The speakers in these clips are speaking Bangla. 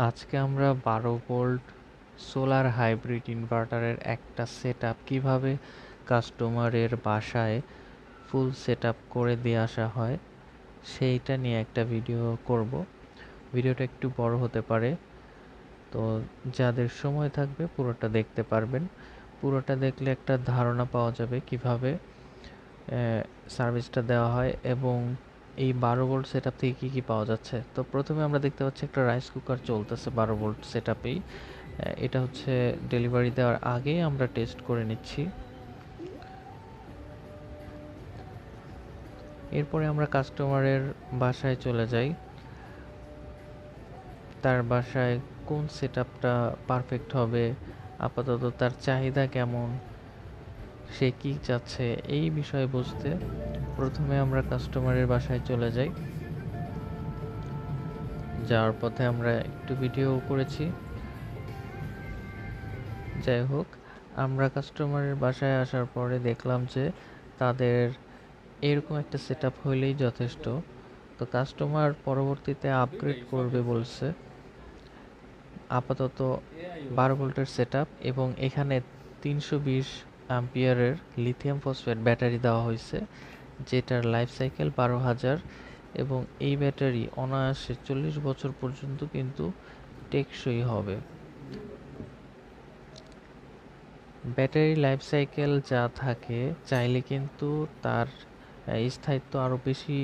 আজকে আমরা 12 ভোল্ট সোলার হাইব্রিড ইনভার্টারের একটা সেটআপ কিভাবে কাস্টমারের বাসায় ফুল সেটআপ করে দিয়ে আসা হয় সেইটা নিয়ে একটা ভিডিও করব। ভিডিওটা একটু বড় হতে পারে, তো যাদের সময় থাকবে পুরোটা দেখতে পারবেন। পুরোটা দেখলে একটা ধারণা পাওয়া যাবে কিভাবে সার্ভিসটা দেওয়া হয় এবং এই 12 ভোল্ট সেটআপ থেকে কী কী পাওয়া যাচ্ছে। তো প্রথমে আমরা দেখতে পাচ্ছি একটা রাইস কুকার চলতেছে 12 ভোল্ট সেটআপেই। এটা হচ্ছে ডেলিভারি দেওয়ার আগেই আমরা টেস্ট করে নিচ্ছি। এরপরে আমরা কাস্টমারের বাসায় চলে যাই। তার বাসায় কোন সেটআপটা পারফেক্ট হবে, আপাতত তার চাহিদা কেমন, সে কী চাচ্ছে এই বিষয়ে বুঝতে প্রথমে আমরা কাস্টমারের বাসায় চলে যাই। যাওয়ার পথে আমরা একটু ভিডিও করেছি। যাই হোক, আমরা কাস্টমারের বাসায় আসার পরে দেখলাম যে তাদের এরকম একটা সেটআপ হইলেই যথেষ্ট। তো কাস্টমার পরবর্তীতে আপগ্রেড করবে বলছে। আপাতত 12 ভোল্টের সেটআপ এবং এখানে 320 অ্যাম্পিয়ারের লিথিয়াম ফসফেট ব্যাটারি দেওয়া হয়েছে, যেটার লাইফ সাইকেল 12,000 এবং এই ব্যাটারি অনায়াসে 40 বছর পর্যন্ত কিন্তু টেকসই হবে। ব্যাটারি লাইফ সাইকেল যা থাকে, চাইলে কিন্তু তার স্থায়িত্ব আরও বেশি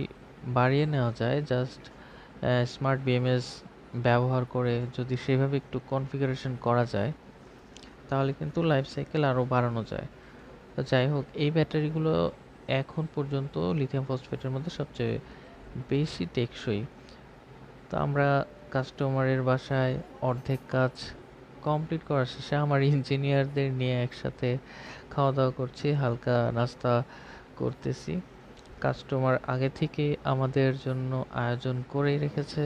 বাড়িয়ে নেওয়া যায়। জাস্ট স্মার্ট বিএমএস ব্যবহার করে যদি সেভাবে একটু কনফিগারেশন করা যায়, তাহলে কিন্তু লাইফ সাইকেল আরও বাড়ানো যায়। তো যাই হোক, এই ব্যাটারিগুলো এখন পর্যন্ত লিথিয়াম ফসফেটের মধ্যে সবচেয়ে বেশি টেকসই। তো আমরা কাস্টমারের বাসায় অর্ধেক কাজ কমপ্লিট করার শেষে আমার ইঞ্জিনিয়ারদের নিয়ে একসাথে খাওয়া দাওয়া করছি, হালকা নাস্তা করতেছি। কাস্টমার আগে থেকে আমাদের জন্য আয়োজন করেই রেখেছে,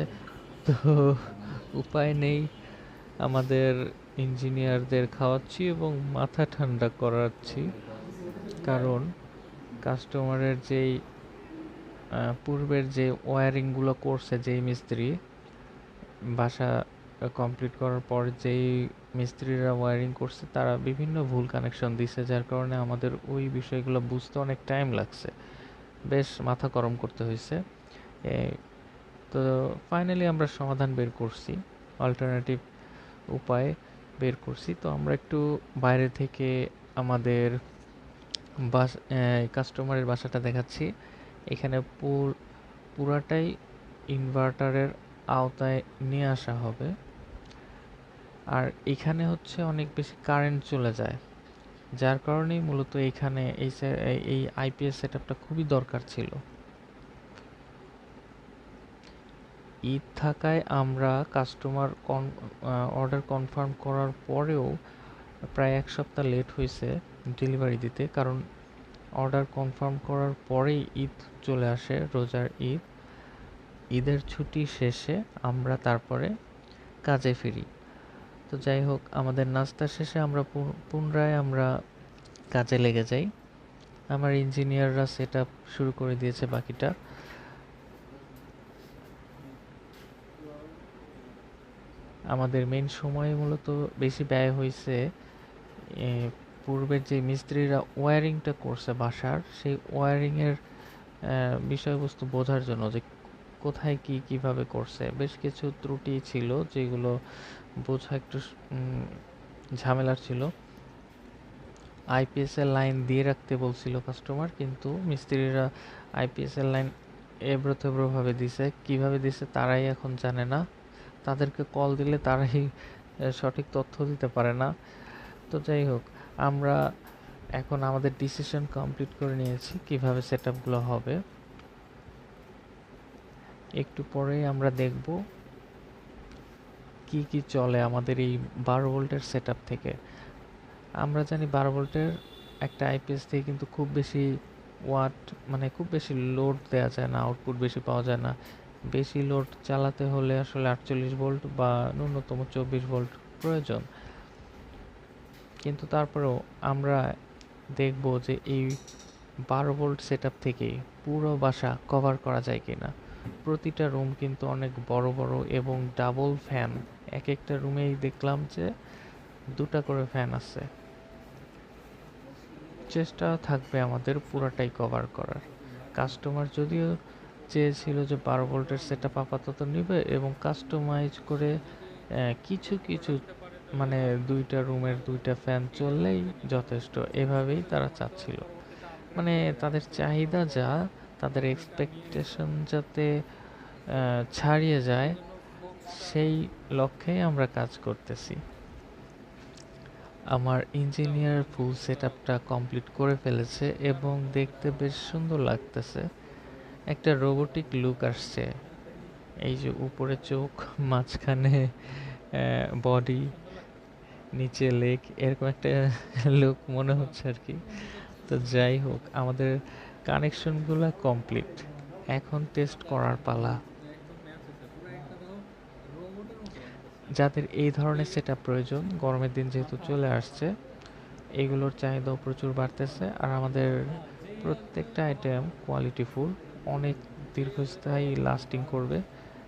তো উপায় নেই, আমাদের ইঞ্জিনিয়ারদের খাওয়াচ্ছি এবং মাথা ঠান্ডা করাচ্ছি। কারণ কাস্টমারের যেই পূর্বের যে ওয়্যারিংগুলো করছে যেই মিস্ত্রি, বাসা কমপ্লিট করার পর যেই মিস্ত্রিরা ওয়্যারিং করছে তারা বিভিন্ন ভুল কানেকশন দিছে, যার কারণে আমাদের ওই বিষয়গুলো বুঝতে অনেক টাইম লাগছে, বেশ মাথা গরম করতে হয়েছে। তো ফাইনালি আমরা সমাধান বের করছি, অল্টারনেটিভ উপায় বের করছি। তো আমরা একটু বাইরে থেকে আমাদের কাস্টমারের বাসাটা দেখাচ্ছি। এখানে পুরাটাই ইনভার্টারের আওতায় নিয়ে আসা হবে। আর এখানে হচ্ছে অনেক বেশি কারেন্ট চলে যায়, যার কারণেই মূলত এখানে এই আইপিএস সেটআপটা খুবই দরকার ছিল। ঈদ থাকায় আমরা কাস্টমার অর্ডার কনফার্ম করার পরেও প্রায় 1 সপ্তাহ লেট হয়েছে ডেলিভারি দিতে, কারণ অর্ডার কনফার্ম করার পরেই ঈদ চলে আসে, রোজার ঈদ। ঈদের ছুটি শেষে আমরা তারপরে কাজে ফিরি। তো যাই হোক, আমাদের নাস্তা শেষে আমরা পুনরায় আমরা কাজে লেগে যাই। আমার ইঞ্জিনিয়াররা সেটআপ শুরু করে দিয়েছে বাকিটা। আমাদের মেন সময় মূলত বেশি ব্যয় হয়েছে পূর্বের যে মিস্ত্রিরা ওয়্যারিংটা করছে বাসার, সেই ওয়্যারিংয়ের বিষয়বস্তু বোঝার জন্য, যে কোথায় কি কিভাবে করছে। বেশ কিছু ত্রুটি ছিল যেগুলো বোঝা একটু ঝামেলার ছিল। আইপিএস এর লাইন দিয়ে রাখতে বলছিল কাস্টমার, কিন্তু মিস্ত্রিরা আইপিএস এর লাইন এবড়ো থেবড়ো ভাবে দিছে, কিভাবে দিছে তারাই এখন জানে না। তাদেরকে কল দিলে তারাই সঠিক তথ্য দিতে পারে না। তো যাই হোক, আমরা এখন আমাদের ডিসিশন কমপ্লিট করে নিয়েছি কিভাবে সেটআপগুলো হবে। একটু পরেই আমরা দেখব কি কি চলে আমাদের এই 12 ভোল্টের সেটআপ থেকে। আমরা জানি 12 ভোল্টের একটা আইপিএস থেকে কিন্তু খুব বেশি ওয়াট, মানে খুব বেশি লোড দেওয়া যায় না, আউটপুট বেশি পাওয়া যায় না। বেশি লোড চালাতে হলে আসলে 48 ভোল্ট বা ন্যূনতম 24 ভোল্ট প্রয়োজন। কিন্তু তারপরেও আমরা দেখব যে এই 12 ভোল্ট সেটআপ থেকেই পুরো বাসা কভার করা যায় কিনা। প্রতিটা রুম কিন্তু অনেক বড় বড় এবং ডাবল ফ্যান। এক একটা রুমেই দেখলাম যে 2টা করে ফ্যান আছে। চেষ্টা থাকবে আমাদের পুরাটাই কভার করার। কাস্টমার যদিও চেয়েছিল যে 12 ভোল্টের সেটআপ আপাতত নিবে এবং কাস্টমাইজ করে কিছু কিছু মানে 2টা রুমের 2টা ফ্যান চললেই যথেষ্ট, এভাবেই তারা চাচ্ছিল। মানে তাদের চাহিদা যা, তাদের এক্সপেকটেশন যাতে ছাড়িয়ে যায়, সেই লক্ষ্যেই আমরা কাজ করতেছি। আমার ইঞ্জিনিয়ার ফুল সেটআপটা কমপ্লিট করে ফেলেছে এবং দেখতে বেশ সুন্দর লাগতেছে। একটা রোবোটিক লুক আসছে। এই যে উপরে চোখ, মাঝখানে বডি, নিচে লেগ, এরকম একটা লুক মনে হচ্ছে আর কি। তো যাই হোক, আমাদের কানেকশনগুলো কমপ্লিট, এখন টেস্ট করার পালা। যাদের এই ধরনের সেটআপ প্রয়োজন, গরমের দিন যেহেতু চলে আসছে, এগুলোর চাহিদাও প্রচুর বাড়তেছে। আর আমাদের প্রত্যেকটা আইটেম কোয়ালিটিফুল, অনেক দীর্ঘস্থায়ী লাস্টিং করবে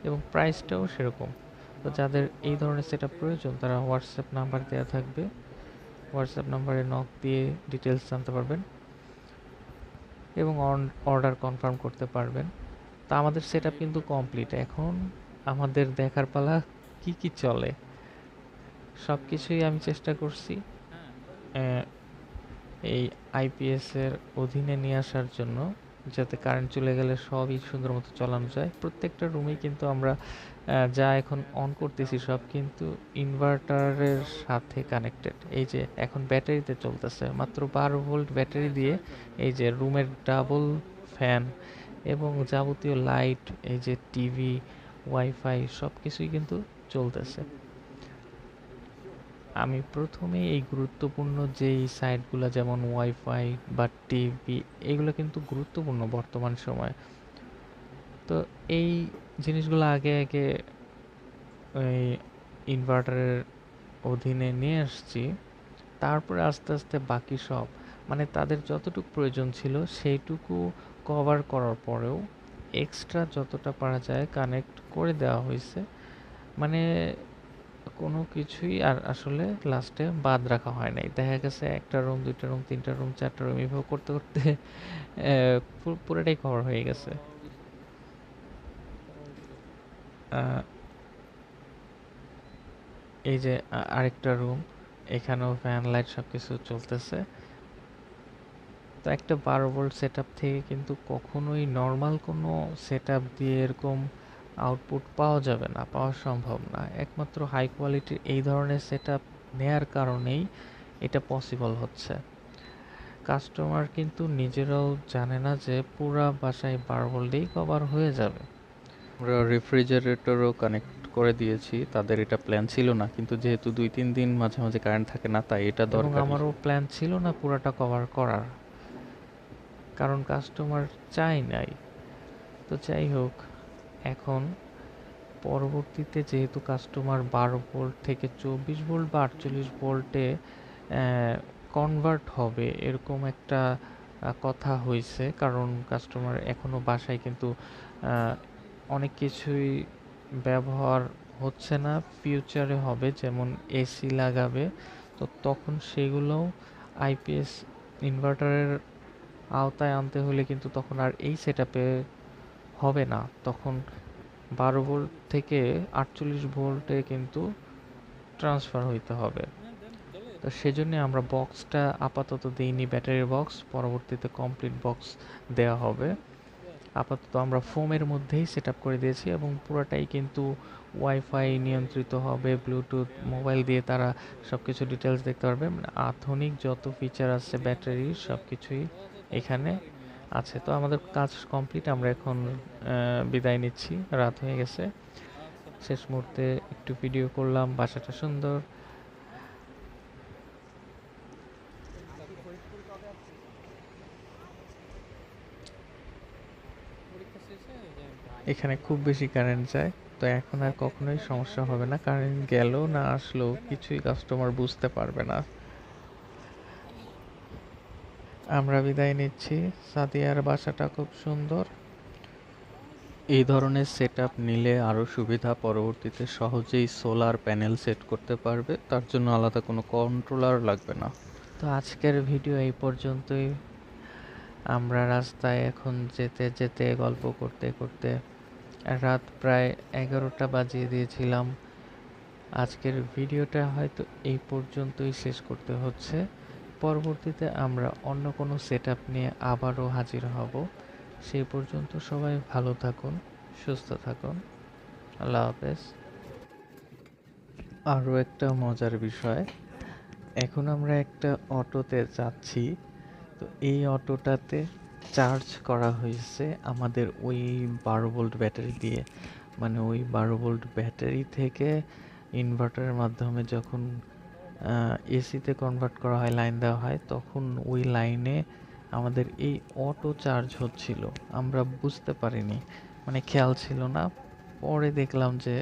এবং প্রাইসটাও সেরকম। তো যাদের এই ধরনের সেটআপ প্রয়োজন, তারা হোয়াটসঅ্যাপ নাম্বার দেওয়া থাকবে, হোয়াটসঅ্যাপ নাম্বারে নক দিয়ে ডিটেলস জানতে পারবেন এবং অর্ডার কনফার্ম করতে পারবেন। তা আমাদের সেটআপ কিন্তু কমপ্লিট। এখন আমাদের দেখার পালা কি কি চলে। সব কিছুই আমি চেষ্টা করছি এই আইপিএস এর অধীনে নিয়ে আসার জন্য, যাতে কারেন্ট চলে গেলে সবই সুন্দর মতো চালানো যায়। প্রত্যেকটা রুমেই কিন্তু আমরা যা এখন অন করতেছি সব কিন্তু ইনভার্টারের সাথে কানেক্টেড। এই যে এখন ব্যাটারিতে চলতেছে, মাত্র 12 ভোল্ট ব্যাটারি দিয়ে এই যে রুমের ডাবল ফ্যান এবং যাবতীয় লাইট, এই যে টিভি, ওয়াইফাই সব কিছুই কিন্তু চলতেছে। আমি প্রথমে এই গুরুত্বপূর্ণ যেই সাইটগুলো যেমন ওয়াইফাই বা টিভি, এগুলো কিন্তু গুরুত্বপূর্ণ বর্তমান সময়ে। তো এই জিনিসগুলো আগে আগে ওই ইনভার্টারের অধীনে নিয়ে আসছি। তারপরে আস্তে আস্তে বাকি সব, মানে তাদের যতটুকু প্রয়োজন ছিল সেইটুকু কভার করার পরেও এক্সট্রা যতটা পারা যায় কানেক্ট করে দেওয়া হয়েছে। মানে কোনো কিছুই আর আসলে লাস্টে বাদ রাখা হয় নাই। দেখা গেছে 1টা রুম, 2টা রুম, 3টা রুম, 4টা রুম এভাবে করতে করতে পুরোটাই কভার হয়ে গেছে। এই যে আরেকটা রুম, এখানেও ফ্যান লাইট সব কিছু চলতেছে। তো একটা 12 ভোল্ট সেটআপ থেকে কিন্তু কখনোই নর্মাল কোনো সেটআপ দিয়ে এরকম আউটপুট পাওয়া যাবে না, পাওয়া সম্ভব না। একমাত্র হাই কোয়ালিটির এই ধরনের সেটআপ নেয়ার কারণেই এটা পসিবল হচ্ছে। কাস্টমার কিন্তু নিজেরাও জানে না যে পুরা বাসায় 12 ভোল্টেই কভার হয়ে যাবে। আমরা রেফ্রিজারেটরও কানেক্ট করে দিয়েছি, তাদের এটা প্ল্যান ছিল না, কিন্তু যেহেতু 2-3 দিন মাঝে মাঝে কারেন্ট থাকে না, তাই এটা দরকার। এবং আমারও প্ল্যান ছিল না পুরাটা কভার করার, কারণ কাস্টমার চাই নাই। তো যাই হোক, এখন পরবর্তীতে যেহেতু কাস্টমার 12 ভোল্ট থেকে 24 ভোল্ট বা 48 ভোল্টে কনভার্ট হবে এরকম একটা কথা হয়েছে, কারণ কাস্টমার এখনও বাসায় কিন্তু অনেক কিছুই ব্যবহার হচ্ছে না, ফিউচারে হবে, যেমন এসি লাগাবে। তো তখন সেগুলোও আইপিএস ইনভার্টারের আওতায় আনতে হলে কিন্তু তখন আর এই সেটআপে হবে না, তখন 12 ভোল্ট থেকে 48 ভোল্টে কিন্তু ট্রান্সফার হইতে হবে। তো সেজন্য আমরা বক্সটা আপাতত দিইনি, ব্যাটারির বক্স, পরবর্তীতে কমপ্লিট বক্স দেওয়া হবে। আপাতত আমরা ফোমের মধ্যেই সেটআপ করে দিয়েছি এবং পুরোটাই কিন্তু ওয়াইফাই নিয়ন্ত্রিত হবে, ব্লুটুথ, মোবাইল দিয়ে তারা সব কিছু ডিটেলস দেখতে পারবে। মানে আধুনিক যত ফিচার আছে ব্যাটারির সব কিছুই এখানে আছে। তো আমাদের কাজ কমপ্লিট, আমরা এখন বিদায় নিচ্ছি, রাত হয়ে গেছে। শেষ মুহূর্তে একটু ভিডিও করলাম, বাসাটা সুন্দর। এখানে খুব বেশি কারেন্ট যায়, তো এখন আর কখনোই সমস্যা হবে না। কারেন্ট গেলেও না আসলেও কিছুই কাস্টমার বুঝতে পারবে না। আমরা বিদায় নিচ্ছি। সাদিয়ার বাসাটা খুব সুন্দর। এই ধরনের সেটআপ নিলে আরও সুবিধা, পরবর্তীতে সহজেই সোলার প্যানেল সেট করতে পারবে, তার জন্য আলাদা কোনো কন্ট্রোলার লাগবে না। তো আজকের ভিডিও এই পর্যন্তই। আমরা রাস্তায় এখন যেতে যেতে গল্প করতে করতে রাত প্রায় 11টা বাজিয়ে দিয়েছিলাম। আজকের ভিডিওটা হয়তো এই পর্যন্তই শেষ করতে হচ্ছে। পরবর্তীতে আমরা অন্য কোনো সেটআপ নিয়ে আবারও হাজির হব। সেই পর্যন্ত সবাই ভালো থাকুন, সুস্থ থাকুন। আল্লাহ হাফেজ। আরও একটা মজার বিষয়, এখন আমরা একটা অটোতে যাচ্ছি। তো এই অটোটাতে চার্জ করা হয়েছে আমাদের ওই 12 ভোল্ট ব্যাটারি দিয়ে। মানে ওই 12 ভোল্ট ব্যাটারি থেকে ইনভার্টারের মাধ্যমে যখন এসিতে কনভার্ট করা হয়, লাইন দেওয়া হয়, তখন ওই লাইনে আমাদের এই অটো চার্জ হচ্ছিল। আমরা বুঝতে পারিনি, মানে খেয়াল ছিল না। পরে দেখলাম যে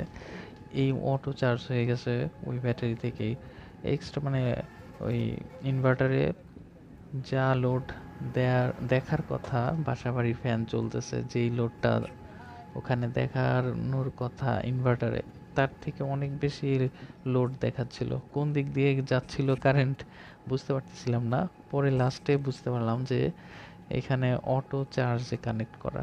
এই অটো চার্জ হয়ে গেছে ওই ব্যাটারি থেকেই। এক্সট্রা মানে ওই ইনভার্টারে যা লোড দেখার কথা, বাসাবাড়ির ফ্যান চলতেছে, যেই লোডটা ওখানে দেখানোর কথা ইনভার্টারে, তার থেকে অনেক বেশি লোড দেখাচ্ছিল। কোন দিক দিয়ে যাচ্ছিল কারেন্ট বুঝতে পারতেছিলাম না। পরে লাস্টে বুঝতে পারলাম যে এখানে অটো চার্জে কানেক্ট করা।